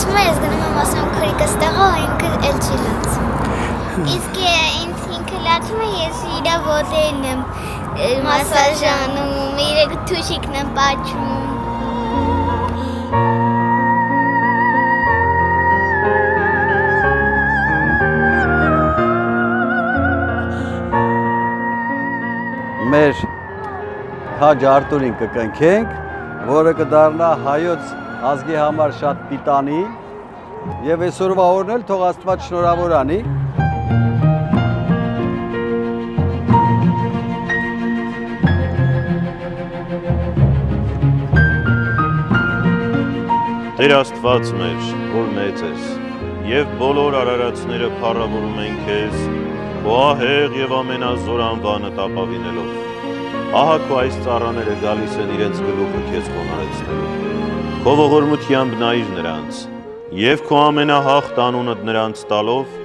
լացում է, ես գնում եմ ասում քրիկս տեղը, ինքը էլ չի լացում։ Իսկ ինքը լացում է, ես իրա ոտերն եմ մասաժանում, իր թուշիկն եմ պաչում։ Մեր քաջ Արտուրին կկնքենք, որը կդառնա հայոց ազգի համար շատ պիտանի եւ այսօրվա օրն էլ թող Աստված շնորհավոր անի։ Տեր Աստված մեր, որ մեծ ես, եւ բոլոր արարածները փառավորում են քեզ, քո ահեղ եւ ամենազոր անվանը տապավինելով։ Ահա քո այս ծառաները գալիս են իրենց գլուխը քեզ խոնարհեցնելու։ Քո ողորմությամբ նայիր նրանց, եւ քո ամենահաղթ անունդ նրանց տալով,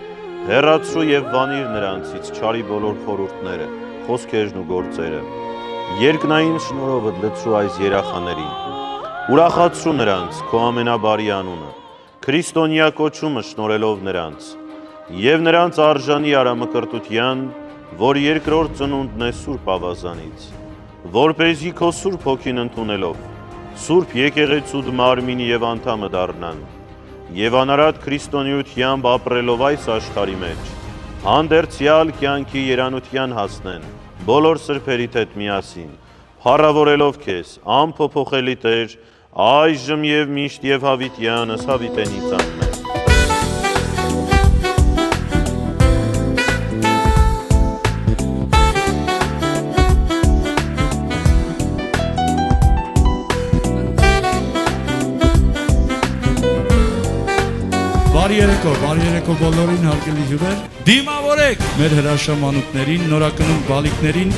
հեռացրու եւ վանիր նրանցից չարի բոլոր խորհուրդները, խոսքերն ու գործերը։ Երկնային շնորհովդ լցրու այս երախաներին։ Ուրախացրու նրանց քո ամենաբարի անունը, քրիստոնյա կոչումը շնորհելով նրանց, եւ նրանց արժանի արամկրտության, որ երկրորդ ծնունդն է Սուրբ Ավազանից, որպեսզի քո Սուրբ Հոգին ընդունելով, Սուրբ եկեղեցուդ մարմին եւ անդամը դառնան, եւ անարատ քրիստոնեությամբ ապրելով այս աշխարհի մեջ, հանդերձյալ կյանքի երանության հասնեն, բոլոր սրբերիդ հետ միասին, փառավորելով քեզ, անփոփոխելի Տեր, այժմ եւ միշտ եւ հավիտյանս հավիտենից ամեն։ Բարի երեկո բոլորին հարգելի հյուրեր, դիմավորեք մեր հրաշամանուկներին, նորակնում բալիկներին,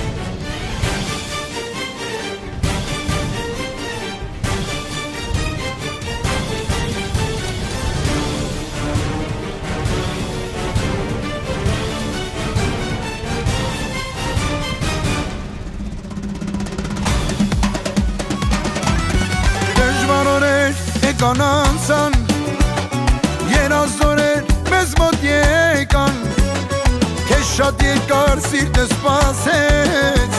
Դժվարորեր եկան անցան, երազորեր մեզ մոտ եկան, քեզ շատ երկար սիրտը սպասեց,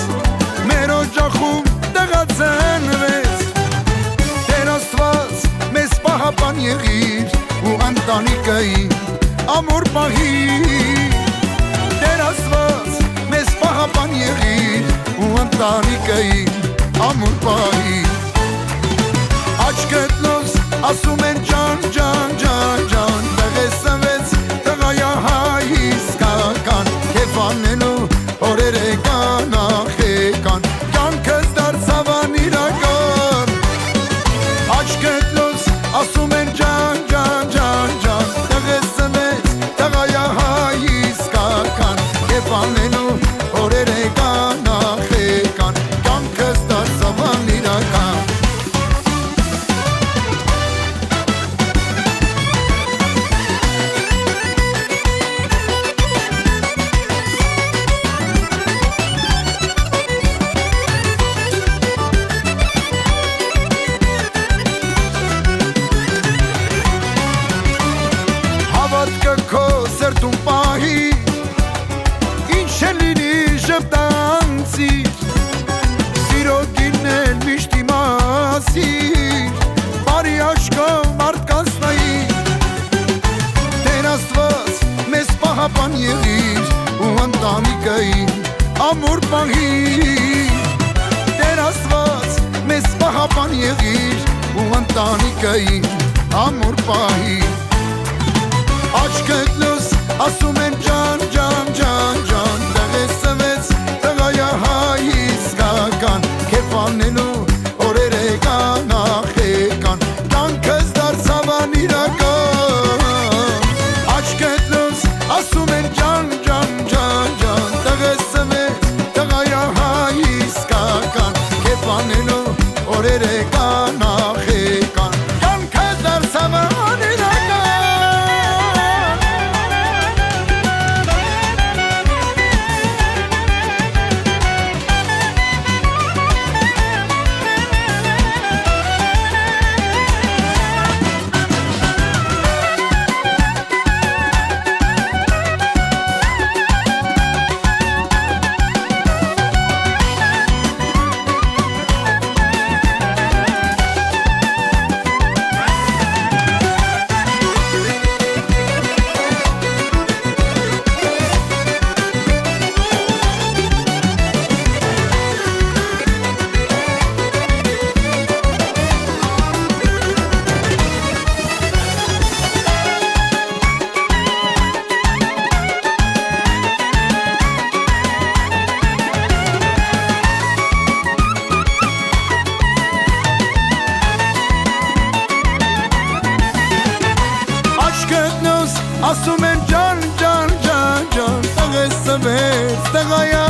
մեր օջախում տեղածնվեց, Տեր Աստված մեզ պահապան եղիր ու ընտանիքային ամուր պահիր, Տեր Աստված մեզ պահապան եղիր ու ընտանիքային ամուր պահիր, աչքդ լոս ասում են ջան, ջան, ջան, ջան, տեղեսվեց տղայա հայ իսկական, քեզ անելու օրեր եկան, ախ եկան, կյանքս դարձավ անիրական, աչքդ լոս ասում են ջան, ջան, ջան, ջան, տեղեսվեց տղայա հայ իսկական, քեզ անելու օրեր եկան, ախ եկան, կյանքս դարձավ անիրական։ Պահապան եղիր ու ընտանիքային ամուր պահիր, Տեր Աստված մեզ պահապան եղիր ու ընտանիքային ամուր պահիր, աչքդ լոս ասում են ջան, ջան, ջան, ջան, տեղեսվեց տղայա հայ իսկական, քեզ անելու օրեր եկան, ախ եկան, կյանքս դարձավ անիրական, աչքդ լոս ասում են ջան, ջան, ջան, ջան, տեղեսվեց տղայա հայ իսկական, քեզ անելու օրեր եկան, ախ եկան, կյանքս դարձավ անիրական։ ասում են ջան, ջան, ջան, ջան, տղես սվեր, տղայա